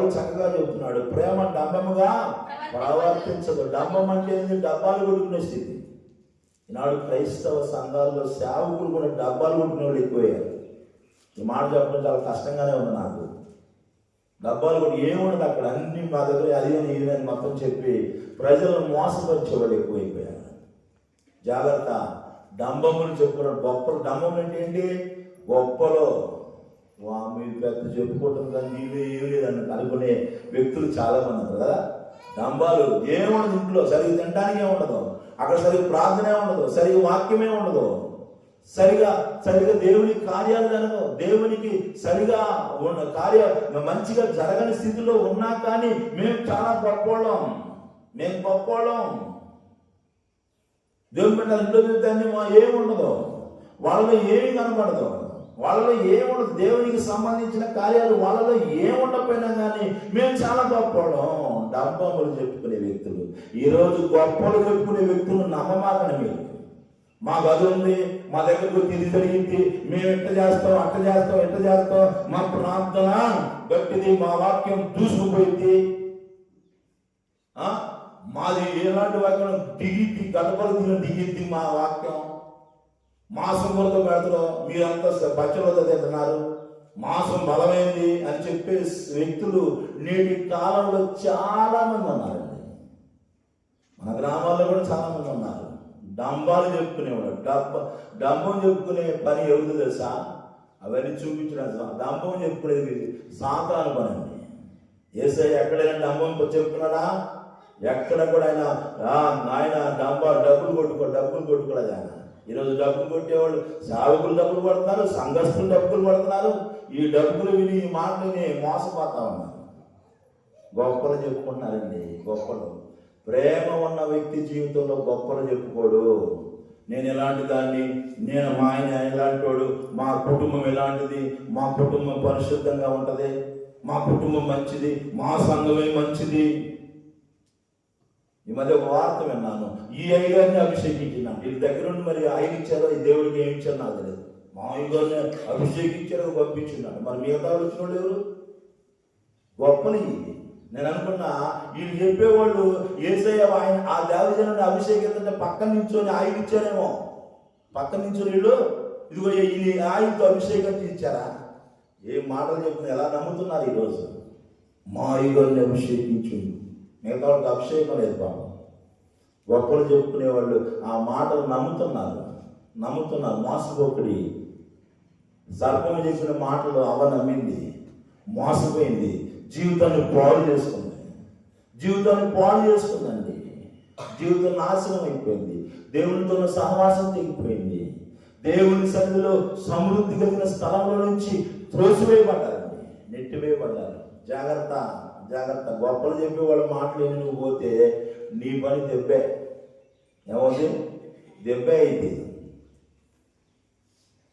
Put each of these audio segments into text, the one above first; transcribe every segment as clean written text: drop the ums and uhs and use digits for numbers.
పౌలు చక్కగా చెబుతున్నాడు, ప్రేమ డంబముగా ప్రవర్తించదు. డంబం అంటే ఏంది? డబ్బాలు కొట్టుకునే స్థితి. ఈనాడు క్రైస్తవ సంఘాల్లో సేవకులు కూడా డబ్బాలు కొట్టుకునే వాళ్ళు ఎక్కువయ్యారు. ఈ మాట చెప్పడం చాలా కష్టంగానే ఉంది నాకు. డబ్బాలు కూడా ఏముండదు అక్కడ, అన్ని మా దగ్గర అది అని ఇది అని మొత్తం చెప్పి ప్రజలను మోసపరిచేవాళ్ళు ఎక్కువైపోయారు. జాగ్రత్త. డంబములు చెప్పుకున్నాడు. గొప్పలు. డంబం అంటే ఏంటి? గొప్పలో మీరు పెద్ద చెప్పుకోవటం కానీ నీళ్ళు ఏమి లేదని అనుకునే వ్యక్తులు చాలామంది ఉన్నారు కదా. డంబాలు ఏముండదు, ఇంట్లో సరిగ్గా తినడానికి ఏముండదు, అక్కడ సరిగ్గా ప్రార్థనే ఉండదు, సరిగ్గా వాక్యమే ఉండదు, సరిగా దేవుని కార్యాలు జరగవు, దేవునికి సరిగా మంచిగా జరగని స్థితిలో ఉన్నా కానీ మేము చాలా గొప్పవాళ్ళం, మేము గొప్పవాళ్ళం. దేవుని బిడ్డలు ఇంట్లో చూద్దాన్ని ఏముండదు, వాళ్ళలో ఏమి కనబడదు, వాళ్ళలో ఏముండదు. దేవునికి సంబంధించిన కార్యాలు వాళ్ళలో ఏముండకపోయినా కానీ మేము చాలా గొప్పవాళ్ళం. డంబములు చెప్పుకునే వ్యక్తులు. ఈరోజు గొప్పలు చెప్పుకునే వ్యక్తులు నమ్మమాకండి. మీరు మాకు అది ఉంది, మా దగ్గరకు ఇది జరిగింది, మేము ఎట్లా చేస్తాం, అట్లా చేస్తాం, ఎట్లా చేస్తాం, మా ప్రార్థన గట్టిది, మా వాక్యం దూసుకుపోయింది, మాది ఎలాంటి వాక్యం దిగిద్ది, గడపలు దిగిద్ది మా వాక్యం, మాసం కొరత పెడతారు, మీరంతా పచ్చలతో తింటున్నారు, మాసం బలమైంది అని చెప్పే వ్యక్తులు నేటి కాలంలో చాలా మంది ఉన్నారండి. మన గ్రామాల్లో కూడా చాలా మంది ఉన్నారు. డంబాలు చెప్పుకునేవాడు. డంబం చెప్పుకునే పని ఎవరిదో తెలుసా? అవన్నీ చూపించడం. డంబం చెప్పుకునేది సాతాను పని అండి. యేసయ్య ఎక్కడైనా డంబం చెప్పుకున్నాడా? ఎక్కడ కూడా ఆయన డబ్బులు కొట్టుకోలేదు ఆయన. ఈరోజు డబ్బులు కొట్టేవాళ్ళు సేవకులు డబ్బులు కొడుతున్నారు, సంఘస్థులు డబ్బులు కొడుతున్నారు. ఈ డబ్బులు విని ఈ మాటలని మోసపోతా ఉన్నారు. గొప్పలు చెప్పుకుంటున్నారండి. గొప్పలు. ప్రేమ ఉన్న వ్యక్తి జీవితంలో గొప్పలు చెప్పుకోడు. నేను ఎలాంటి దాన్ని, నేను మా ఆయన ఎలాంటి వాడు, మా కుటుంబం ఎలాంటిది, మా కుటుంబం పరిశుద్ధంగా ఉంటుంది, మా కుటుంబం మంచిది, మా సంఘమే మంచిది. ఈ మధ్య ఒక వార్త విన్నాను, ఈ అయ్యగారిని అభిషేకించినాను. వీళ్ళ దగ్గర నుండి మరి ఆయన ఇచ్చారో ఈ దేవుడికి ఏమి ఇచ్చారో నాకు తెలియదు. మా అయ్యగారిని అభిషేకించారో పంపించున్నాను. మరి మిగతా వచ్చిన వాళ్ళు ఎవరు? గొప్పని. నేను అనుకున్నా వీళ్ళు చెప్పేవాళ్ళు యేసయ్య ఆయన ఆ దేవజనుడిని అభిషేకించంటే పక్కన నించొని ఆయన ఇచ్చారేమో. పక్కన నించొని వీళ్ళు ఇదిగో ఈ ఆయనతో అభిషేకం ఇచ్చారా? ఏ మాటలు చెప్తున్నా ఎలా నమ్ముతున్నారు ఈరోజు? మా అయ్యగారిని అభిషేకించు, మిగతా వాళ్ళకి అభిషేకం లేదు పాపం. గొప్పలు చెప్పుకునేవాళ్ళు ఆ మాటలు నమ్ముతున్నారు. మోసపోకుడి. సర్పం చెప్పిన మాటలు నమ్మింది, మోసపోయింది, జీవితాన్ని పాడు చేసుకుందండి. జీవితం నాశనం అయిపోయింది. దేవునితో సహవాసం తెగిపోయింది. దేవుని సన్నిధిలో సమృద్ధి కలిగిన స్థలంలో నుంచి త్రోసివేయబడ్డారండి, నెట్టివేయబడ్డారు. జాగ్రత్త. గొప్పలు చెప్పే వాళ్ళ మాటలు నువ్వు పోతే నీ పని దెబ్బే. ఏమవుతుంది? దెబ్బే అయింది.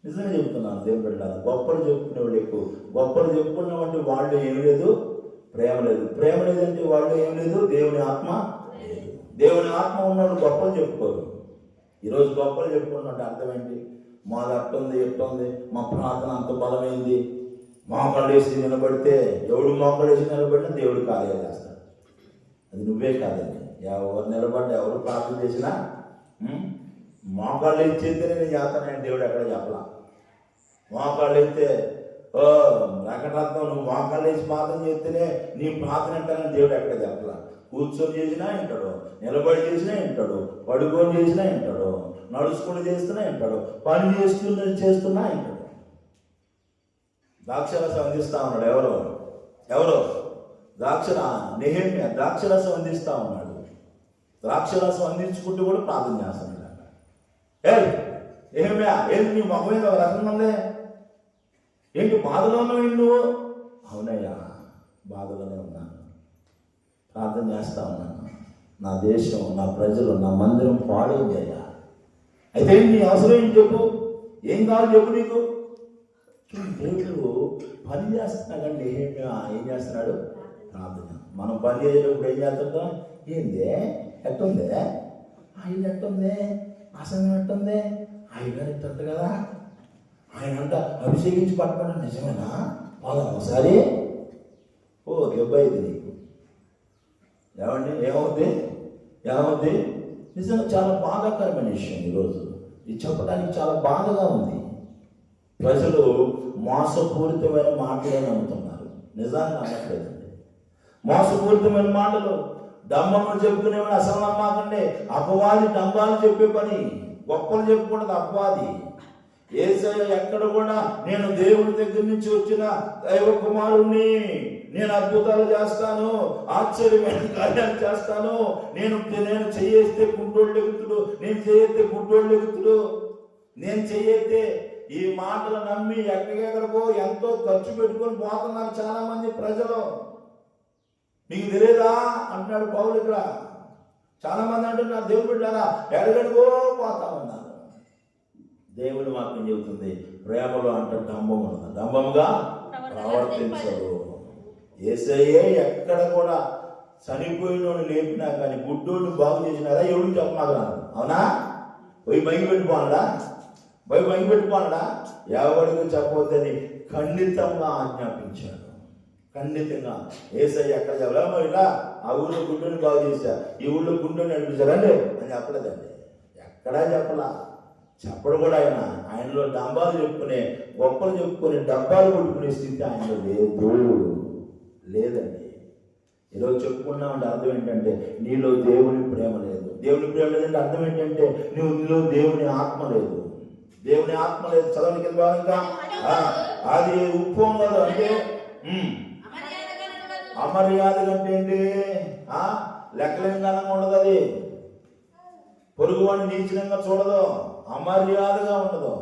నిజంగా చెప్తున్నాను. దేవుని బిడ్డలారా, గొప్పలు చెప్పుకునే వాళ్ళు ఎక్కువ. గొప్పలు చెప్పుకున్నామంటే వాళ్ళు ఏమి లేదు, ప్రేమ లేదు. ప్రేమ లేదంటే వాళ్ళు ఏం లేదు, దేవుని ఆత్మ లేదు. దేవుని ఆత్మ ఉన్నవాళ్ళు గొప్పలు చెప్పుకోరు. ఈరోజు గొప్పలు చెప్పుకున్నట్టు అర్థం ఏంటి? మాది అట్టుంది, ఎట్టుంది, మా ప్రార్థన అంత బలమైంది, మోకాళ్ళేసి నిలబడితే ఎవడు మోకాళ్ళేసి నిలబడినా దేవుడు కార్యాలు చేస్తాడు. అది నువ్వే కాదండి. ఎవరు నిలబడ్డా, ఎవరు ప్రార్థన చేసినా మోకాళ్ళు ఎత్తేనే నేను చేస్తానని దేవుడు ఎక్కడ చెప్పలా. మోకాళ్ళు ఎత్తే రకరత్నం నువ్వు మోకాళ్ళు వేసి ప్రార్థన చేస్తేనే నీ ప్రార్థన అంటానని దేవుడు ఎక్కడ చెప్పలా. కూర్చొని చేసినా వింటాడు, నిలబడి చేసినా వింటాడు, పడుకొని చేసినా వింటాడు, నడుచుకుని చేస్తున్నా వింటాడు, పని చేస్తున్నా వింటాడు. ద్రాక్షరసం అందిస్తా ఉన్నాడు. ఎవరో నెహెమ్యా ద్రాక్షరసం అందిస్తా ఉన్నాడు. ద్రాక్షరసం అందించుకుంటూ కూడా ప్రార్థన చేస్తున్నాడు. నెహెమ్యా ఏంటి నీ మొహం మీద రసం ఉందే, ఏంటి బాధలో ఉన్నావు నువ్వు? అవునయ్యా, బాధలోనే ఉన్నాను, ప్రార్థన చేస్తా ఉన్నాను. నా దేశం, నా ప్రజలు, నా మందిరం పాడైంది అయ్యా. అయితే నీ అవసరం ఏం చెప్పు, ఏం కావాలి చెప్పు నీకు. దేవుడు పని చేస్తున్నాడండి. ఏం చేస్తున్నాడు? ప్రార్థన. మనం పని చేసేటప్పుడు ఏం చేస్తుంటాం? ఏందే ఎట్టుంది, ఆయన ఎట్టుంది, అసలు ఎట్టుంది, ఆయన ఎట్టుంది కదా, ఆయన అంతా అభిషేకించి పట్టుకున్నాడు. నిజమేనా? ఒకసారి ఓ దెబ్బ అయింది నీకు. ఏమండి ఏమవుద్ది? నిజంగా చాలా బాధాకరమైన విషయం. ఈరోజు ఇది చెప్పడానికి చాలా బాధగా ఉంది. ప్రజలు మోసపూరితమైన మాటలే నమ్ముతున్నారు, నిజాన్ని నమ్మట్లేదండి. మోసపూరితమైన మాటలు, డంబములు చెప్పుకునేవాడు అసలు నమ్మకండి. అపవాది డంబాలు చెప్పే పని, గొప్పలు చెప్పుకున్నది అపవాది. యేసయ్య ఎక్కడ కూడా నేను దేవుడి దగ్గర నుంచి వచ్చిన దైవ కుమారుణ్ణి, నేను అద్భుతాలు చేస్తాను, ఆశ్చర్యమైన కార్యాలు చేస్తాను, నేను చేయేస్తే గుడ్డోళ్ళు ఎగుతుడు, నేను చేయేస్తే గుడ్డోళ్ళు ఎగుతుడు, నేను చేయేస్తే, ఈ మాటలు నమ్మి ఎక్కడెక్కడికో ఎంతో ఖర్చు పెట్టుకొని పోతున్నారు చాలా మంది ప్రజలు. మీకు తెలియదా అంటున్నాడు పౌలు. ఇక్కడ చాలా మంది అంటున్నారు దేవుడు బిడ్డలారా ఎక్కడికో పోతామన్నారు. దేవుని వాక్యం చెబుతుంది ప్రేమలో అంటే డంబం ఉన్నది, డంబముగా ప్రవర్తించరు. యేసయ్యే ఎక్కడ కూడా చనిపోయినోడు లేపినా కానీ గుడ్డోళ్ళు బాగు చేసినారా ఎవరికి చెప్పమాగరా? అవునా? పోయి మైకి పెట్టుకోనడా? ఎవరికి చెప్పవద్దని ఖండితంగా ఆజ్ఞాపించాడు. ఖండితంగా యేసయ్య ఎక్కడ చెప్పలేమో ఇలా ఆ ఊళ్ళో గుడ్డోని బాగు చేశా, ఈ ఊళ్ళో గుడ్డోని నడిపించారండి అని చెప్పలేదండి. ఎక్కడా చెప్పడు కూడా. ఆయనలో డంబాలు చెప్పుకునే, గొప్పలు చెప్పుకునే, డబ్బాలు కొట్టుకునే స్థితి ఆయనలో లేదండి. ఈరోజు చెప్పుకున్నామంటే అర్థం ఏంటంటే నీలో దేవుని ప్రేమ లేదు. దేవుని ప్రేమ లేదంటే అర్థం ఏంటంటే నీలో దేవుని ఆత్మ లేదు. దేవుని ఆత్మ లేదు. చదవడానికి ఇంకా అది ఉప్పొంగదు అంటే అమర్యాద కంటే ఏంటి? లెక్కలేని ఘనంగా ఉండదు. అది పొరుగువాడిని నీచనంగా చూడదు, అమర్యాదగా ఉండదు.